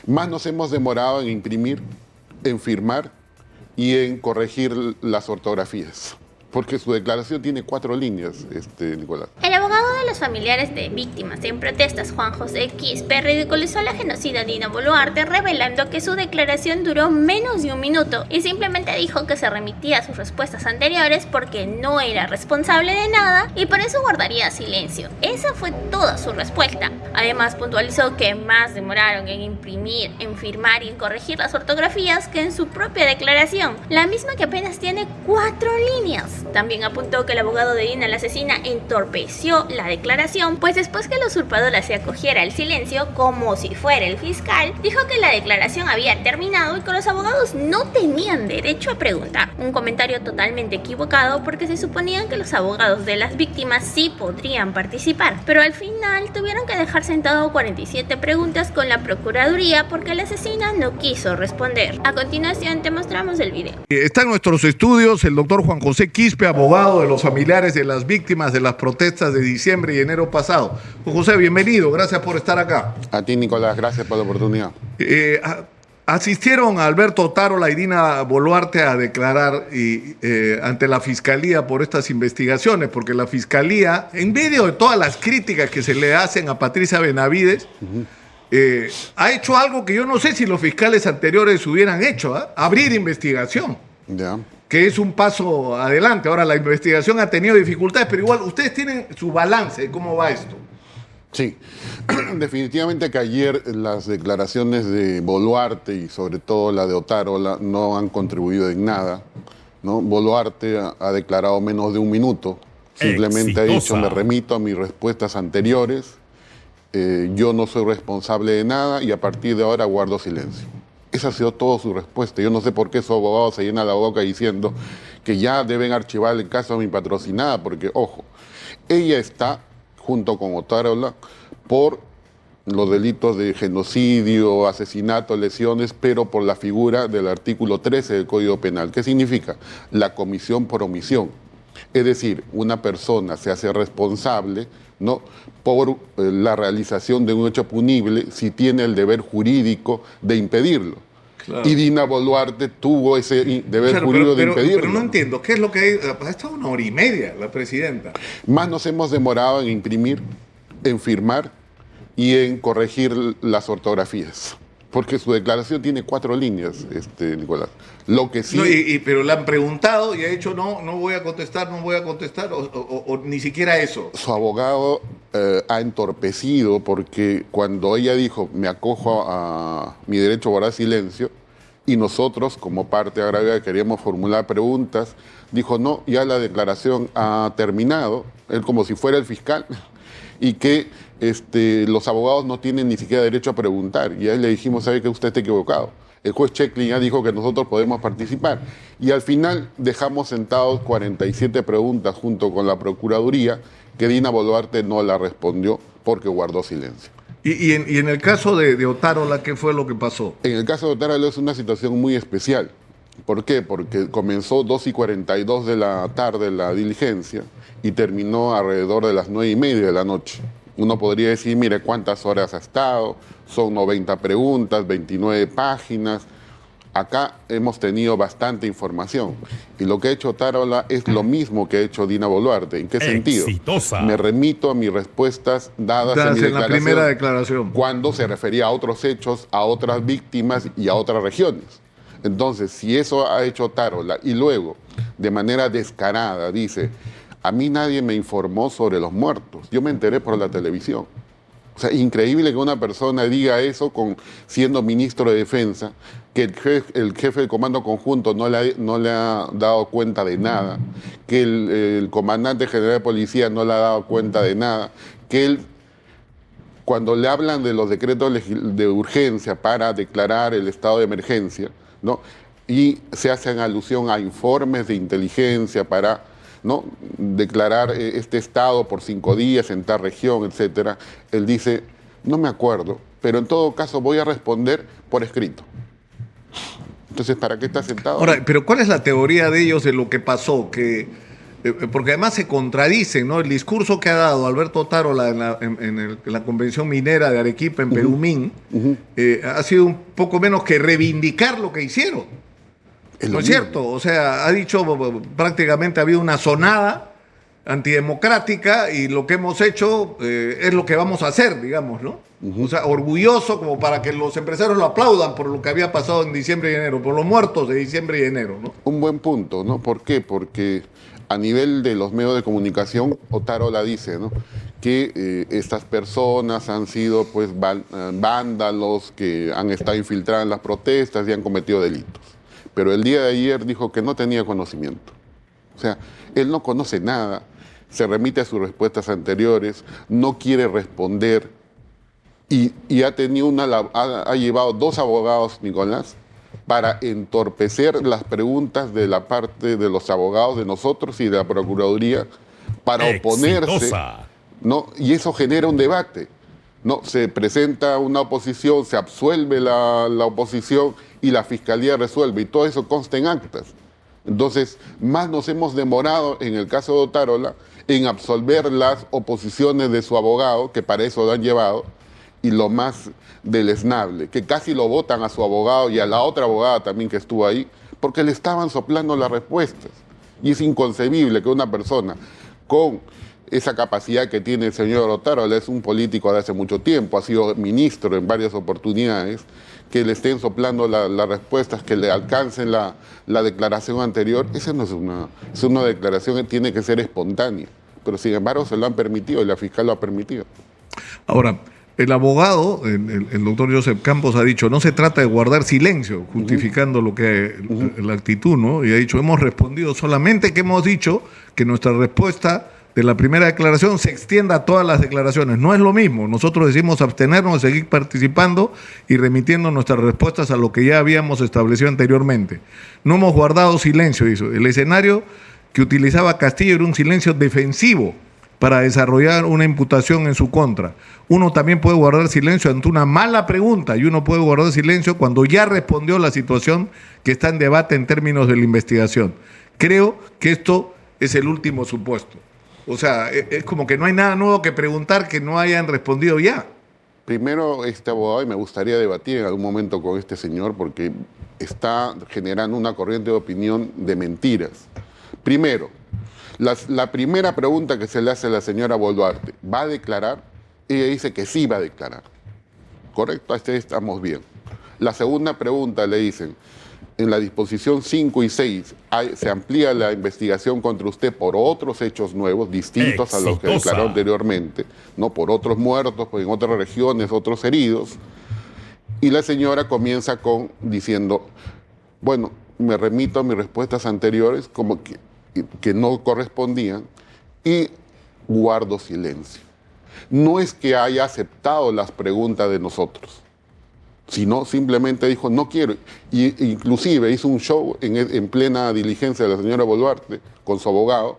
Más nos hemos demorado en imprimir, en firmar y en corregir las ortografías. Porque su declaración tiene 4 líneas, Nicolás. El abogado de los familiares de víctimas en protestas, Juan José Quispe, ridiculizó a la genocida Dina Boluarte, revelando que su declaración duró menos de un minuto y simplemente dijo que se remitía a sus respuestas anteriores porque no era responsable de nada y por eso guardaría silencio. Esa fue toda su respuesta. Además, puntualizó que más demoraron en imprimir, en firmar y en corregir las ortografías que en su propia declaración, la misma que apenas tiene 4 líneas. También apuntó que el abogado de Dina, la asesina, entorpeció la declaración, pues después que la usurpadora se acogiera al silencio, como si fuera el fiscal, dijo que la declaración había terminado y que los abogados no tenían derecho a preguntar. Un comentario totalmente equivocado porque se suponían que los abogados de las víctimas sí podrían participar, pero al final tuvieron que dejar sentado 47 preguntas con la Procuraduría porque la asesina no quiso responder. A continuación te mostramos el video. Está en nuestros estudios el doctor Juan José Quispe, abogado de los familiares de las víctimas de las protestas de diciembre y enero pasado. Juan José, bienvenido, gracias por estar acá. A ti, Nicolás, gracias por la oportunidad. Asistieron a Alberto Otárola y Dina Boluarte a declarar ante la Fiscalía por estas investigaciones, porque la Fiscalía, en medio de todas las críticas que se le hacen a Patricia Benavides, ha hecho algo que yo no sé si los fiscales anteriores hubieran hecho, abrir investigación. Ya. Que es un paso adelante. Ahora, la investigación ha tenido dificultades, pero igual ustedes tienen su balance de cómo va esto. Sí, definitivamente que ayer las declaraciones de Boluarte y sobre todo la de Otárola no han contribuido en nada, ¿no? Boluarte ha declarado menos de un minuto, simplemente ha dicho, me remito a mis respuestas anteriores, yo no soy responsable de nada y a partir de ahora guardo silencio. Esa ha sido toda su respuesta. Yo no sé por qué su abogado se llena la boca diciendo que ya deben archivar el caso de mi patrocinada, porque, ojo, ella está, junto con Otárola, por los delitos de genocidio, asesinato, lesiones, pero por la figura del artículo 13 del Código Penal. ¿Qué significa? La comisión por omisión. Es decir, una persona se hace responsable, ¿no?, por la realización de un hecho punible si tiene el deber jurídico de impedirlo. Claro. Y Dina Boluarte tuvo ese deber jurídico de impedirlo. Pero no entiendo, ¿qué es lo que ha estado 1 hora y media la presidenta? Más nos hemos demorado en imprimir, en firmar y en corregir las ortografías. Porque su declaración tiene 4 líneas, Nicolás. Lo que sí... No, pero le han preguntado y ha dicho no voy a contestar, o ni siquiera eso. Su abogado ha entorpecido porque cuando ella dijo, me acojo a mi derecho a guardar silencio, y nosotros, como parte agravia, queríamos formular preguntas, dijo, no, ya la declaración ha terminado, él como si fuera el fiscal, y que los abogados no tienen ni siquiera derecho a preguntar. Y a él le dijimos, sabe que usted está equivocado. El juez Checklin ya dijo que nosotros podemos participar. Y al final dejamos sentados 47 preguntas junto con la Procuraduría, que Dina Boluarte no la respondió porque guardó silencio. ¿Y en el caso de Otárola, qué fue lo que pasó? En el caso de Otárola es una situación muy especial. ¿Por qué? Porque comenzó 2:42 de la tarde la diligencia y terminó alrededor de las 9:30 de la noche. Uno podría decir, mire, ¿cuántas horas ha estado? Son 90 preguntas, 29 páginas. Acá hemos tenido bastante información. Y lo que ha hecho Otárola es lo mismo que ha hecho Dina Boluarte. ¿En qué sentido? Exitosa. Me remito a mis respuestas dadas en la primera declaración. Cuando se refería a otros hechos, a otras víctimas y a otras regiones. Entonces, si eso ha hecho Otárola y luego, de manera descarada, dice, a mí nadie me informó sobre los muertos, yo me enteré por la televisión. O sea, increíble que una persona diga eso siendo ministro de Defensa, que el jefe del Comando Conjunto no le ha dado cuenta de nada, que el comandante general de policía no le ha dado cuenta de nada, que él, cuando le hablan de los decretos de urgencia para declarar el estado de emergencia, ¿no?, y se hacen alusión a informes de inteligencia para, ¿no?, declarar este estado por 5 días en tal región, etcétera, él dice, no me acuerdo, pero en todo caso voy a responder por escrito. Entonces, ¿para qué está sentado? Ahora, pero ¿cuál es la teoría de ellos de lo que pasó? Que porque además se contradicen, ¿no? El discurso que ha dado Alberto Otárola en la Convención Minera de Arequipa, en Perumín, ha sido un poco menos que reivindicar lo que hicieron. ¿No es cierto? O sea, ha dicho prácticamente ha habido una sonada antidemocrática y lo que hemos hecho es lo que vamos a hacer, digamos, ¿no? O sea, orgulloso como para que los empresarios lo aplaudan por lo que había pasado en diciembre y enero, por los muertos de diciembre y enero, ¿no? Un buen punto, ¿no? ¿Por qué? Porque a nivel de los medios de comunicación, Otárola dice, ¿no?, que estas personas han sido pues vándalos que han estado infiltrados en las protestas y han cometido delitos. Pero el día de ayer dijo que no tenía conocimiento. O sea, él no conoce nada, se remite a sus respuestas anteriores, no quiere responder y ha tenido ha llevado 2 abogados, Nicolás, para entorpecer las preguntas de la parte de los abogados de nosotros y de la Procuraduría para oponerse, ¿no? Y eso genera un debate, ¿no? Se presenta una oposición, se absuelve la oposición y la Fiscalía resuelve, y todo eso consta en actas. Entonces, más nos hemos demorado, en el caso de Otárola, en absolver las oposiciones de su abogado, que para eso lo han llevado, y lo más deleznable, que casi lo votan a su abogado y a la otra abogada también que estuvo ahí, porque le estaban soplando las respuestas. Y es inconcebible que una persona con esa capacidad que tiene el señor Otárola, es un político de hace mucho tiempo, ha sido ministro en varias oportunidades, que le estén soplando las respuestas, que le alcancen la declaración anterior. Esa no es una declaración que tiene que ser espontánea, pero sin embargo se lo han permitido y la fiscal lo ha permitido. Ahora, el abogado, el doctor Joseph Campos, ha dicho, no se trata de guardar silencio, justificando lo que la actitud, ¿no? Y ha dicho, hemos respondido solamente que hemos dicho que nuestra respuesta de la primera declaración se extienda a todas las declaraciones. No es lo mismo. Nosotros decimos abstenernos de seguir participando y remitiendo nuestras respuestas a lo que ya habíamos establecido anteriormente. No hemos guardado silencio, hizo. El escenario que utilizaba Castillo era un silencio defensivo para desarrollar una imputación en su contra. Uno también puede guardar silencio ante una mala pregunta y uno puede guardar silencio cuando ya respondió la situación que está en debate en términos de la investigación. Creo que esto es el último supuesto. O sea, es como que no hay nada nuevo que preguntar que no hayan respondido ya. Primero, este abogado, y me gustaría debatir en algún momento con este señor, porque está generando una corriente de opinión de mentiras. Primero, la primera pregunta que se le hace a la señora Boluarte, ¿va a declarar? Ella dice que sí va a declarar. ¿Correcto? Hasta ahí estamos bien. La segunda pregunta le dicen, en la disposición 5 y 6 se amplía la investigación contra usted por otros hechos nuevos, distintos a los que declaró anteriormente, no por otros muertos, pues en otras regiones, otros heridos. Y la señora comienza diciendo, bueno, me remito a mis respuestas anteriores como que no correspondían y guardo silencio. No es que haya aceptado las preguntas de nosotros, sino simplemente dijo, no quiero. Y inclusive hizo un show en plena diligencia de la señora Boluarte con su abogado,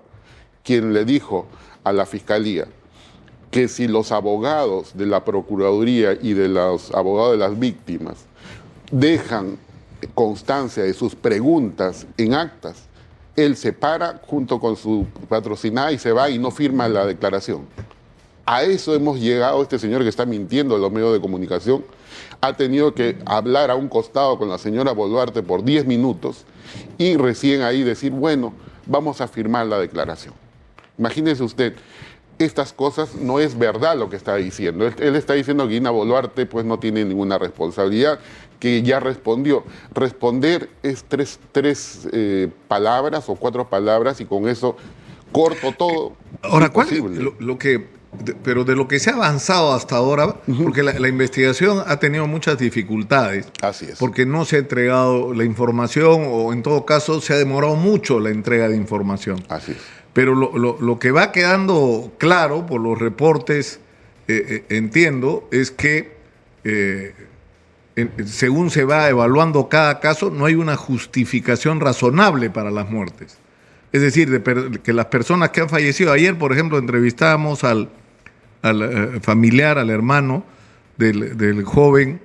quien le dijo a la Fiscalía que si los abogados de la Procuraduría y de los abogados de las víctimas dejan constancia de sus preguntas en actas, él se para junto con su patrocinada y se va y no firma la declaración. A eso hemos llegado. Este señor que está mintiendo en los medios de comunicación ha tenido que hablar a un costado con la señora Boluarte por 10 minutos y recién ahí decir, bueno, vamos a firmar la declaración. Imagínese usted, estas cosas no es verdad lo que está diciendo. Él está diciendo que Dina Boluarte pues no tiene ninguna responsabilidad, que ya respondió. Responder es tres palabras o 4 palabras y con eso corto todo. Ahora, ¿cuál es pero de lo que se ha avanzado hasta ahora, porque la investigación ha tenido muchas dificultades. Así es. Porque no se ha entregado la información o en todo caso se ha demorado mucho la entrega de información. Así es. Pero lo que va quedando claro por los reportes, entiendo, es que según se va evaluando cada caso, no hay una justificación razonable para las muertes. Es decir, que las personas que han fallecido, ayer, por ejemplo, entrevistábamos al familiar, al hermano del joven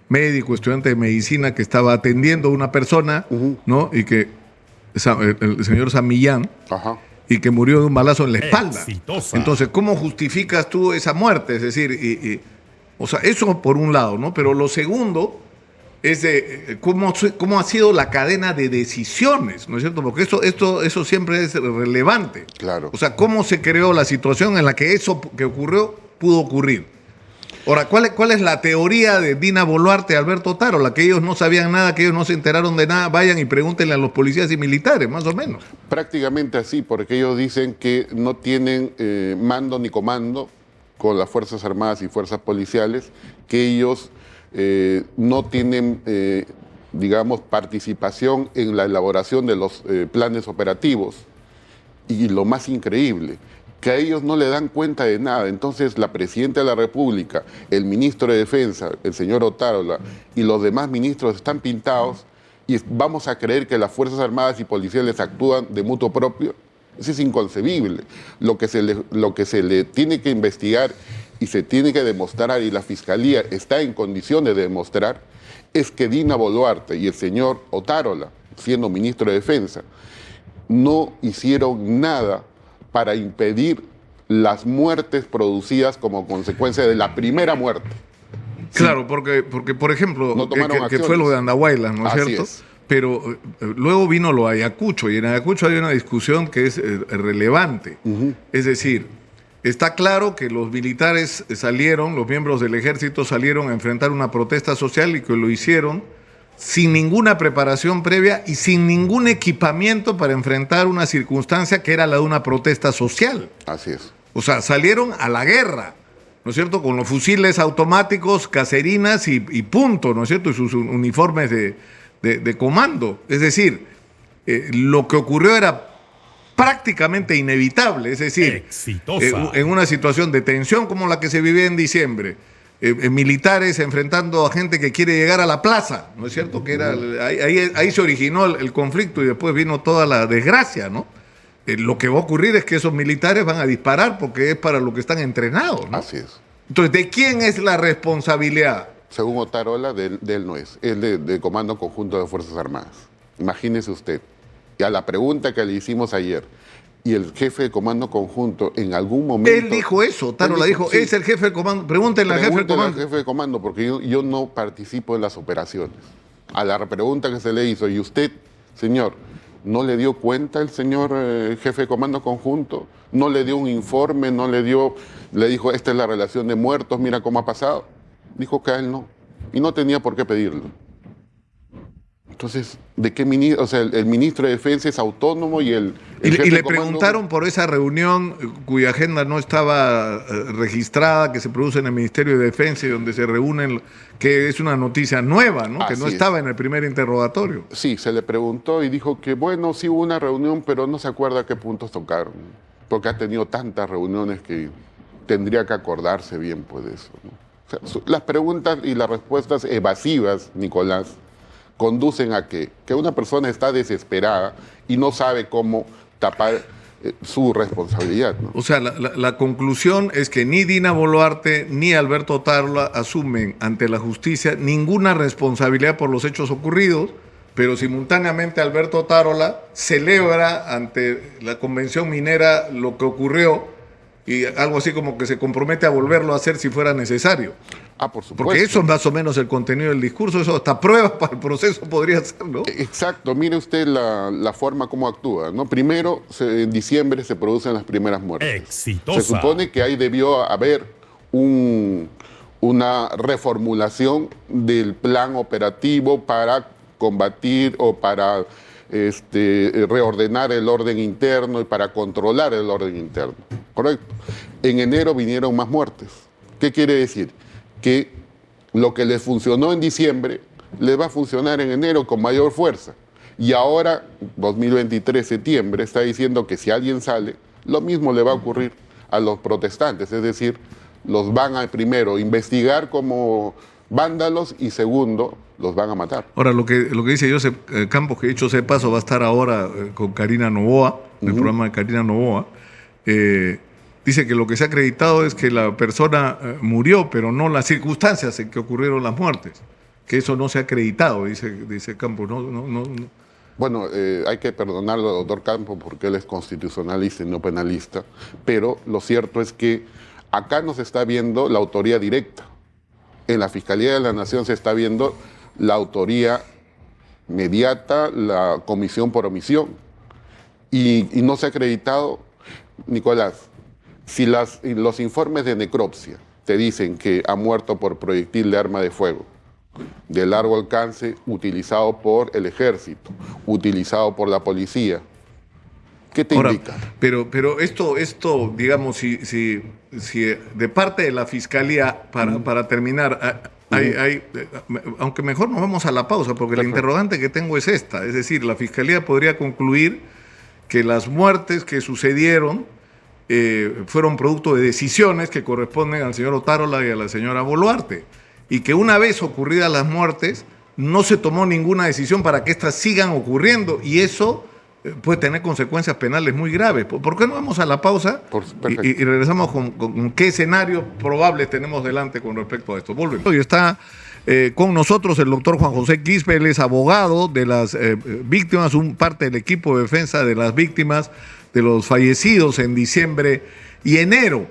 médico, estudiante de medicina que estaba atendiendo a una persona, ¿no? Y que el señor San Millán, Ajá. y que murió de un balazo en la espalda. Exitosa. Entonces, ¿cómo justificas tú esa muerte? Es decir, o sea, eso por un lado, ¿no? Pero lo segundo es de cómo ha sido la cadena de decisiones, ¿no es cierto? Porque eso siempre es relevante. Claro. O sea, cómo se creó la situación en la que eso que ocurrió pudo ocurrir. Ahora, ¿cuál es la teoría de Dina Boluarte y Alberto Otárola? Que ellos no sabían nada, que ellos no se enteraron de nada. Vayan y pregúntenle a los policías y militares, más o menos. Prácticamente así, porque ellos dicen que no tienen mando ni comando con las Fuerzas Armadas y Fuerzas Policiales, que ellos no tienen, digamos, participación en la elaboración de los planes operativos. Y lo más increíble, que a ellos no le dan cuenta de nada. Entonces la Presidenta de la República, el Ministro de Defensa, el señor Otárola y los demás ministros están pintados y vamos a creer que las Fuerzas Armadas y Policiales actúan de mutuo propio. Eso es inconcebible. Lo que se le tiene que investigar y se tiene que demostrar, y la Fiscalía está en condiciones de demostrar, es que Dina Boluarte y el señor Otárola, siendo Ministro de Defensa, no hicieron nada para impedir las muertes producidas como consecuencia de la primera muerte. Claro, porque por ejemplo, No tomaron que fue lo de Andahuaylas, ¿no es Así cierto? es. Pero luego vino lo de Ayacucho, y en Ayacucho hay una discusión que es relevante. Es decir, está claro que los militares salieron, los miembros del ejército salieron a enfrentar una protesta social y que lo hicieron sin ninguna preparación previa y sin ningún equipamiento para enfrentar una circunstancia que era la de una protesta social. Así es. O sea, salieron a la guerra, ¿no es cierto? Con los fusiles automáticos, caserinas y punto, ¿no es cierto? Y sus uniformes de comando. Es decir, lo que ocurrió era prácticamente inevitable. Es decir, Exitosa. en una situación de tensión como la que se vivía en diciembre, militares enfrentando a gente que quiere llegar a la plaza, ¿no es cierto? Que era ahí se originó el conflicto y después vino toda la desgracia, ¿no? Lo que va a ocurrir es que esos militares van a disparar porque es para lo que están entrenados, ¿no? Así es. Entonces, ¿de quién es la responsabilidad? Según Otárola, de él no es de Comando Conjunto de Fuerzas Armadas. Imagínese usted. Y a la pregunta que le hicimos ayer, y el jefe de Comando Conjunto en algún momento... Él dijo eso, Otárola dijo, sí. Es el jefe de comando. Pregúntenle al jefe de Pregúntele al comando. jefe de comando, porque yo no participo en las operaciones. A la pregunta que se le hizo, y usted, señor, ¿no le dio cuenta el señor jefe de Comando Conjunto? ¿No le dio un informe? ¿No le dijo, esta es la relación de muertos, mira cómo ha pasado? Dijo que a él no, y no tenía por qué pedirlo. Entonces, ¿de qué ministro? O sea, el ministro de Defensa es autónomo y el Y jefe le de comando... preguntaron por esa reunión cuya agenda no estaba registrada, que se produce en el Ministerio de Defensa y donde se reúnen, que es una noticia nueva, ¿no? Que Así no es. estaba en el primer interrogatorio. Sí, se le preguntó y dijo que, bueno, sí hubo una reunión, pero no se acuerda qué puntos tocaron, porque ha tenido tantas reuniones que tendría que acordarse bien, pues, de eso, ¿no? O sea, las preguntas y las respuestas evasivas, Nicolás, conducen a que una persona está desesperada y no sabe cómo tapar su responsabilidad, ¿no? O sea, la conclusión es que ni Dina Boluarte ni Alberto Otárola asumen ante la justicia ninguna responsabilidad por los hechos ocurridos, pero simultáneamente Alberto Otárola celebra ante la Convención Minera lo que ocurrió y algo así como que se compromete a volverlo a hacer si fuera necesario. Ah, por supuesto. Porque eso es más o menos el contenido del discurso, eso hasta pruebas para el proceso podría ser, ¿no? Exacto, mire usted la forma como actúa, ¿no? Primero, en diciembre se producen las primeras muertes. Exitosa. Se supone que ahí debió haber una reformulación del plan operativo para combatir o para reordenar el orden interno y para controlar el orden interno, ¿correcto? En enero vinieron más muertes. ¿Qué quiere decir? Que lo que les funcionó en diciembre les va a funcionar en enero con mayor fuerza. Y ahora, 2023, septiembre, está diciendo que si alguien sale, lo mismo le va a ocurrir a los protestantes. Es decir, los van a primero investigar como vándalos y segundo, los van a matar. Ahora, lo que dice Joseph Campos, que dicho sea de paso, va a estar ahora con Karina Novoa, en el programa de Karina Novoa, dice que lo que se ha acreditado es que la persona murió, pero no las circunstancias en que ocurrieron las muertes. Que eso no se ha acreditado, dice Campos. Bueno, hay que perdonarlo al doctor Campos porque él es constitucionalista y no penalista, pero lo cierto es que acá no se está viendo la autoría directa. En la Fiscalía de la Nación se está viendo la autoría mediata, la comisión por omisión. Y no se ha acreditado, Nicolás, si los informes de necropsia te dicen que ha muerto por proyectil de arma de fuego, de largo alcance, utilizado por el ejército, utilizado por la policía, ¿qué te indica? Pero esto, digamos, si de parte de la Fiscalía, para terminar, aunque mejor nos vamos a la pausa, porque la interrogante que tengo es esta, es decir, la Fiscalía podría concluir que las muertes que sucedieron fueron producto de decisiones que corresponden al señor Otárola y a la señora Boluarte, y que una vez ocurridas las muertes, no se tomó ninguna decisión para que éstas sigan ocurriendo, y eso puede tener consecuencias penales muy graves. ¿Por qué no vamos a la pausa y regresamos con qué escenarios probables tenemos delante con respecto a esto? Volvemos. Hoy está con nosotros el doctor Juan José Quispe, él es abogado de las víctimas, parte del equipo de defensa de las víctimas de los fallecidos en diciembre y enero.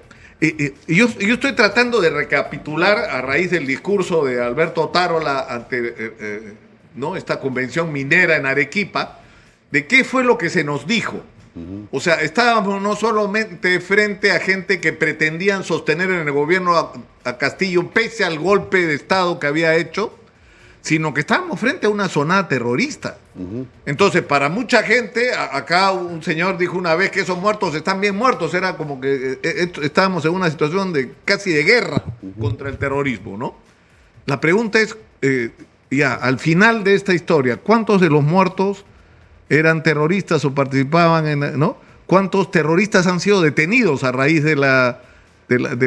Yo estoy tratando de recapitular a raíz del discurso de Alberto Otárola ante esta convención minera en Arequipa, de qué fue lo que se nos dijo. O sea, estábamos no solamente frente a gente que pretendían sostener en el gobierno a Castillo pese al golpe de Estado que había hecho, sino que estábamos frente a una zona terrorista. Entonces, para mucha gente, acá un señor dijo una vez que esos muertos están bien muertos, era como que estábamos en una situación casi de guerra contra el terrorismo, ¿no? La pregunta es, al final de esta historia, ¿cuántos de los muertos eran terroristas o participaban ¿no? ¿Cuántos terroristas han sido detenidos a raíz de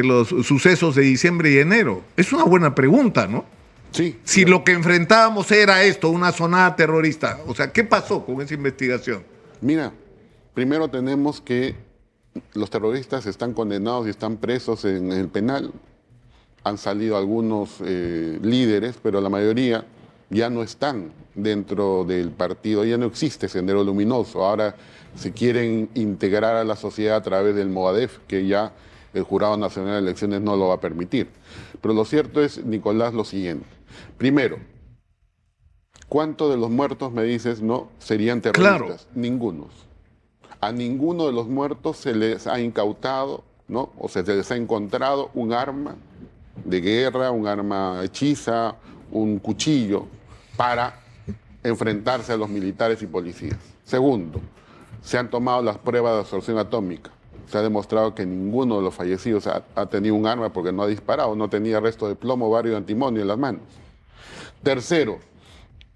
los sucesos de diciembre y enero? Es una buena pregunta, ¿no? Sí. Si lo que enfrentábamos era esto, una zona terrorista, o sea, ¿qué pasó con esa investigación? Mira, primero tenemos que los terroristas están condenados y están presos en el penal. Han salido algunos líderes, pero la mayoría ya no están dentro del partido, ya no existe Sendero Luminoso. Ahora se quieren integrar a la sociedad a través del Movadef, que ya el Jurado Nacional de Elecciones no lo va a permitir. Pero lo cierto es, Nicolás, lo siguiente. Primero, ¿cuántos de los muertos, me dices, no serían terroristas? Claro. Ninguno. A ninguno de los muertos se les ha incautado, ¿no? O se les ha encontrado un arma de guerra, un arma hechiza, un cuchillo para enfrentarse a los militares y policías. Segundo, se han tomado las pruebas de absorción atómica. Se ha demostrado que ninguno de los fallecidos ha tenido un arma porque no ha disparado, no tenía resto de plomo, bario y antimonio en las manos. Tercero,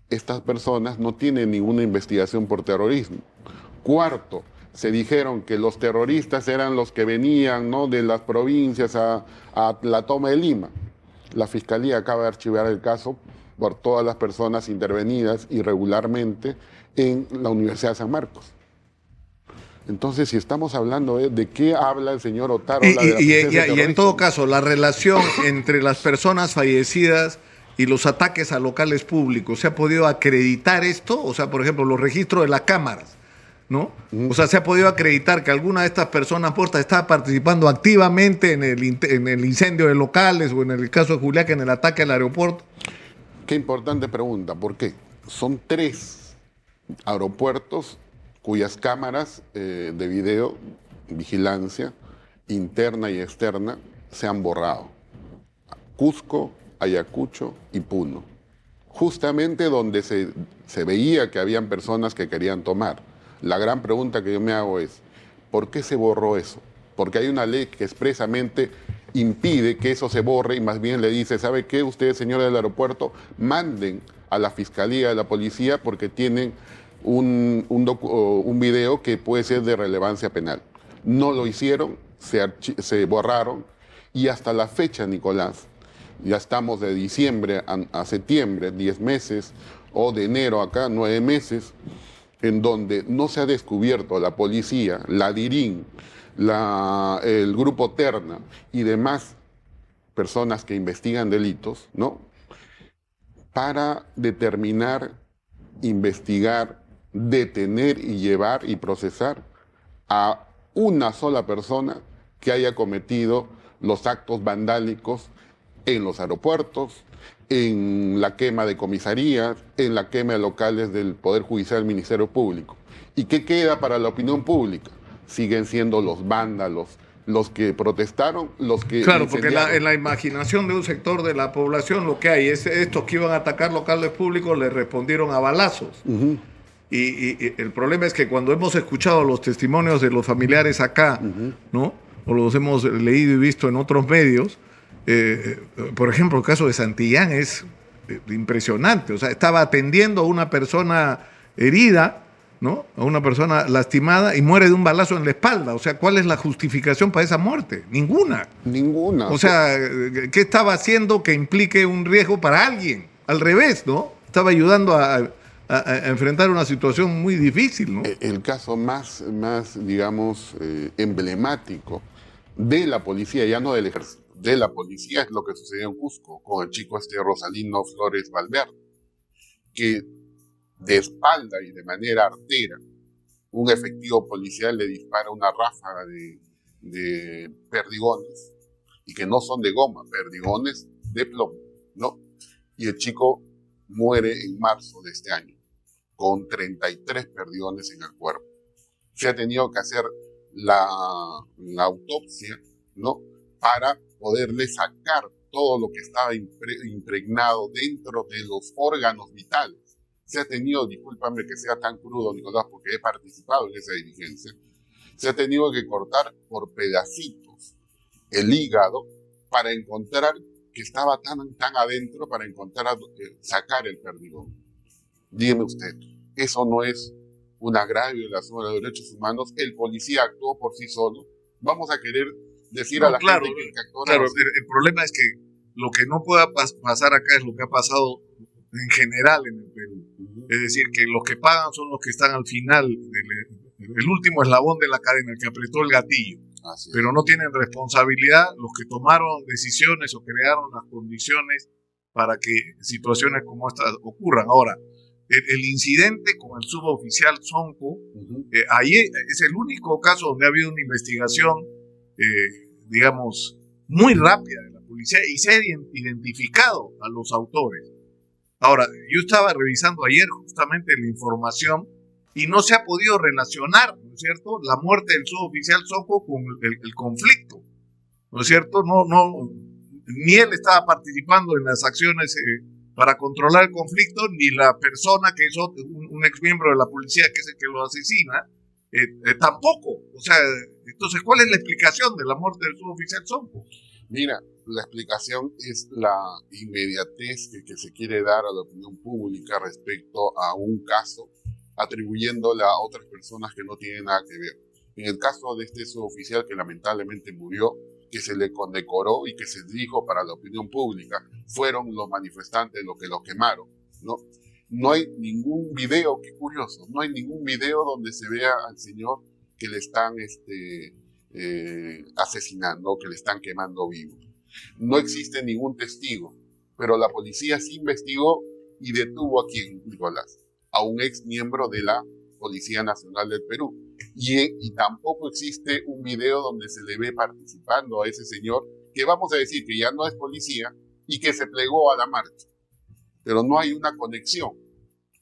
estas personas no tienen ninguna investigación por terrorismo. Cuarto, se dijeron que los terroristas eran los que venían, ¿no?, de las provincias a la toma de Lima. La Fiscalía acaba de archivar el caso por todas las personas intervenidas irregularmente en la Universidad de San Marcos. Entonces, si estamos hablando de qué habla el señor Otárola... Y en todo caso, la relación entre las personas fallecidas y los ataques a locales públicos, ¿se ha podido acreditar esto? O sea, por ejemplo, los registros de las cámaras, ¿no? O sea, ¿se ha podido acreditar que alguna de estas personas muertas estaba participando activamente en el incendio de locales o en el caso de Juliaca, en el ataque al aeropuerto? Qué importante pregunta. ¿Por qué? Son 3 aeropuertos cuyas cámaras de video, vigilancia interna y externa, se han borrado. Cusco, Ayacucho y Puno. Justamente donde se veía que habían personas que querían tomar. La gran pregunta que yo me hago es, ¿por qué se borró eso? Porque hay una ley que expresamente impide que eso se borre y más bien le dice, ¿sabe qué? Ustedes, señores del aeropuerto, manden a la Fiscalía, a la policía, porque tienen un video que puede ser de relevancia penal. No lo hicieron, se borraron y hasta la fecha, Nicolás, ya estamos de diciembre a septiembre, 10 meses, o de enero acá, 9 meses, en donde no se ha descubierto la policía, la DIRIN, el grupo Terna y demás personas que investigan delitos, ¿no?, para determinar, investigar, detener y llevar y procesar a una sola persona que haya cometido los actos vandálicos en los aeropuertos, en la quema de comisarías, en la quema de locales del Poder Judicial del Ministerio Público. ¿Y qué queda para la opinión pública? Siguen siendo los vándalos, los que protestaron, los que... Claro, porque en la imaginación de un sector de la población lo que hay es estos que iban a atacar locales públicos le respondieron a balazos. Y el problema es que cuando hemos escuchado los testimonios de los familiares acá, ¿no? O los hemos leído y visto en otros medios, por ejemplo, el caso de Santillán es impresionante. O sea, estaba atendiendo a una persona herida, ¿no? A una persona lastimada y muere de un balazo en la espalda. O sea, ¿cuál es la justificación para esa muerte? Ninguna. Ninguna. O sea, ¿qué estaba haciendo que implique un riesgo para alguien? Al revés, ¿no? Estaba ayudando a enfrentar una situación muy difícil, ¿no? El caso más digamos, emblemático de la policía, ya no del ejército, de la policía, es lo que sucedió en Cusco con el chico Rosalino Flores Valverde, que de espalda y de manera artera, un efectivo policial le dispara una ráfaga de perdigones, y que no son de goma, perdigones de plomo, ¿no? Y el chico muere en marzo de este año, con 33 perdigones en el cuerpo. Se ha tenido que hacer la autopsia, ¿no? Para poderle sacar todo lo que estaba impregnado dentro de los órganos vitales. Se ha tenido, discúlpame que sea tan crudo, Nicolás, porque he participado en esa diligencia, se ha tenido que cortar por pedacitos el hígado para encontrar que estaba tan adentro, para encontrar sacar el perdigón. Dígame usted, ¿eso no es una grave violación de los derechos humanos? El policía actuó por sí solo. Vamos a querer decir a la gente que actuó. Claro, el problema es que lo que no pueda pasar acá es lo que ha pasado en general en el Perú. Es decir, que los que pagan son los que están al final, el último eslabón de la cadena, el que apretó el gatillo. Pero no tienen responsabilidad los que tomaron decisiones o crearon las condiciones para que situaciones como estas ocurran. Ahora, el incidente con el suboficial Sonco, ahí es el único caso donde ha habido una investigación, digamos, muy rápida de la policía y se ha identificado a los autores. Ahora, yo estaba revisando ayer justamente la información y no se ha podido relacionar, ¿no es cierto?, la muerte del suboficial Sonco con el conflicto, ¿no es cierto? Ni él estaba participando en las acciones para controlar el conflicto, ni la persona que es un exmiembro de la policía que es el que lo asesina, tampoco. O sea, entonces, ¿cuál es la explicación de la muerte del suboficial Sonco? Mira, la explicación es la inmediatez que se quiere dar a la opinión pública respecto a un caso, atribuyéndole a otras personas que no tienen nada que ver. En el caso de este suboficial que lamentablemente murió, que se le condecoró y que se dijo para la opinión pública, fueron los manifestantes los que lo quemaron, ¿no? No hay ningún video, qué curioso, no hay ningún video donde se vea al señor que le están asesinando, que le están quemando vivo. No existe ningún testigo, pero la policía sí investigó y detuvo a quien, Nicolás, a un ex miembro de la Policía Nacional del Perú. Y tampoco existe un video donde se le ve participando a ese señor, que vamos a decir que ya no es policía y que se plegó a la marcha. Pero no hay una conexión.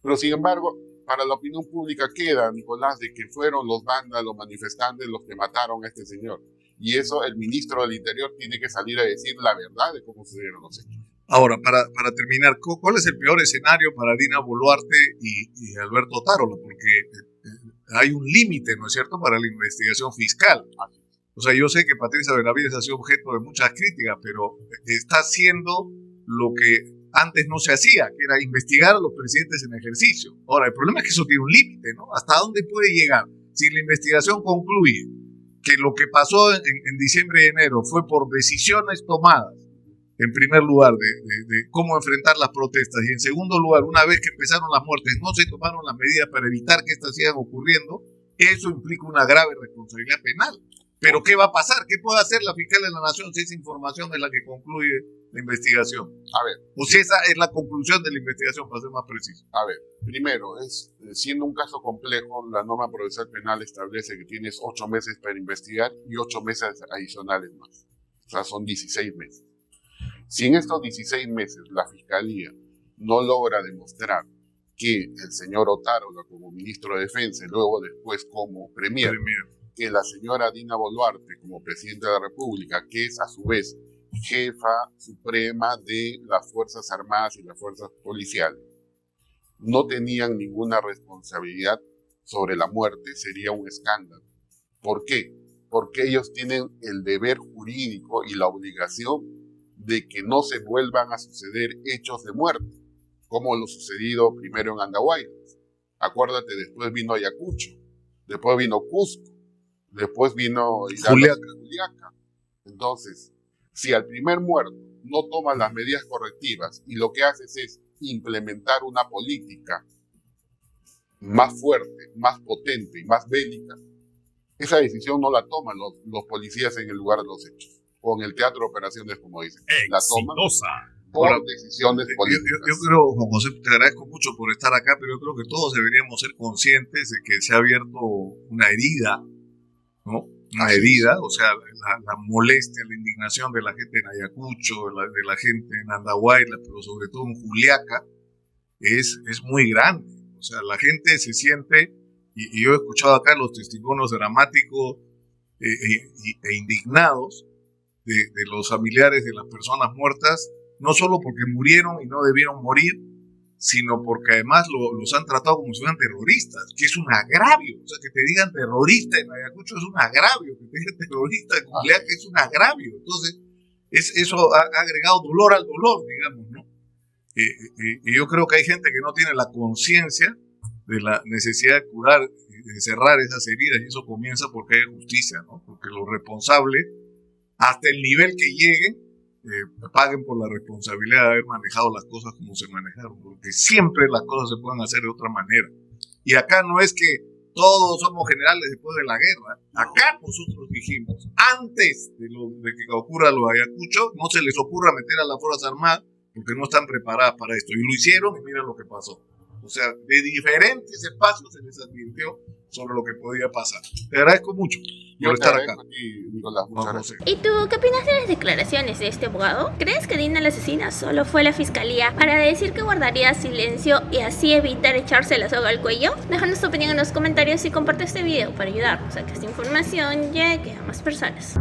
Pero sin embargo, para la opinión pública queda, Nicolás, de que fueron los vándalos, los manifestantes los que mataron a este señor. Y eso el ministro del Interior tiene que salir a decir la verdad de cómo sucedieron los hechos. Ahora, para terminar, ¿cuál es el peor escenario para Dina Boluarte y Alberto Otárola? Porque hay un límite, ¿no es cierto?, para la investigación fiscal. O sea, yo sé que Patricia Benavides ha sido objeto de muchas críticas, pero está haciendo lo que antes no se hacía, que era investigar a los presidentes en ejercicio. Ahora, el problema es que eso tiene un límite, ¿no? ¿Hasta dónde puede llegar? Si la investigación concluye que lo que pasó en diciembre y enero fue por decisiones tomadas, en primer lugar, de cómo enfrentar las protestas, y en segundo lugar, una vez que empezaron las muertes, no se tomaron las medidas para evitar que estas sigan ocurriendo, eso implica una grave responsabilidad penal. Pero ¿qué va a pasar? ¿Qué puede hacer la fiscal de la Nación si esa información es la que concluye la investigación. A ver, O si esa es la conclusión de la investigación, para ser más preciso. a ver, primero, siendo un caso complejo, la norma procesal penal establece que tienes 8 meses para investigar y 8 meses adicionales más. O sea, son 16 meses. Si en estos 16 meses la Fiscalía no logra demostrar que el señor Otárola como ministro de Defensa y luego después como premier, que la señora Dina Boluarte como presidenta de la República, que es a su vez jefa suprema de las Fuerzas Armadas y las Fuerzas Policiales, no tenían ninguna responsabilidad sobre la muerte, sería un escándalo. ¿Por qué? Porque ellos tienen el deber jurídico y la obligación de que no se vuelvan a suceder hechos de muerte, como lo sucedido primero en Andahuaylas. Acuérdate, después vino Ayacucho, después vino Cusco, después vino Juliaca. Entonces, si al primer muerto no tomas las medidas correctivas y lo que haces es implementar una política más fuerte, más potente y más bélica, esa decisión no la toman los policías en el lugar de los hechos, o en el teatro de operaciones, como dicen. La toman por decisiones políticas. Yo creo, Juan José, te agradezco mucho por estar acá, pero yo creo que todos deberíamos ser conscientes de que se ha abierto una herida, ¿no? Una herida, o sea, la molestia, la indignación de la gente en Ayacucho, de la gente en Andahuaylas, pero sobre todo en Juliaca, es muy grande. O sea, la gente se siente, y yo he escuchado acá los testimonios dramáticos e indignados de los familiares de las personas muertas, no solo porque murieron y no debieron morir, sino porque además los han tratado como si fueran terroristas, que es un agravio. O sea, que te digan terrorista en Ayacucho es un agravio, que te digan terrorista en Juliaca es un agravio. Entonces, eso ha agregado dolor al dolor, digamos, ¿no? Y yo creo que hay gente que no tiene la conciencia de la necesidad de curar, de cerrar esas heridas, y eso comienza porque hay justicia, ¿no? Porque los responsables, hasta el nivel que lleguen, paguen por la responsabilidad de haber manejado las cosas como se manejaron, porque siempre las cosas se pueden hacer de otra manera. Y acá no es que todos somos generales después de la guerra. Acá nosotros dijimos, antes de que ocurra lo de Ayacucho, no se les ocurra meter a las Fuerzas Armadas porque no están preparadas para esto. Y lo hicieron y mira lo que pasó. O sea, de diferentes espacios se les advirtió sobre lo que podía pasar. Te agradezco mucho por estar acá. Nicolás, muchas gracias. ¿Y tú qué opinas de las declaraciones de este abogado? ¿Crees que Dina la asesina solo fue a la fiscalía para decir que guardaría silencio y así evitar echarse la soga al cuello? Déjanos tu opinión en los comentarios y comparte este video para ayudarnos a que esta información llegue a más personas.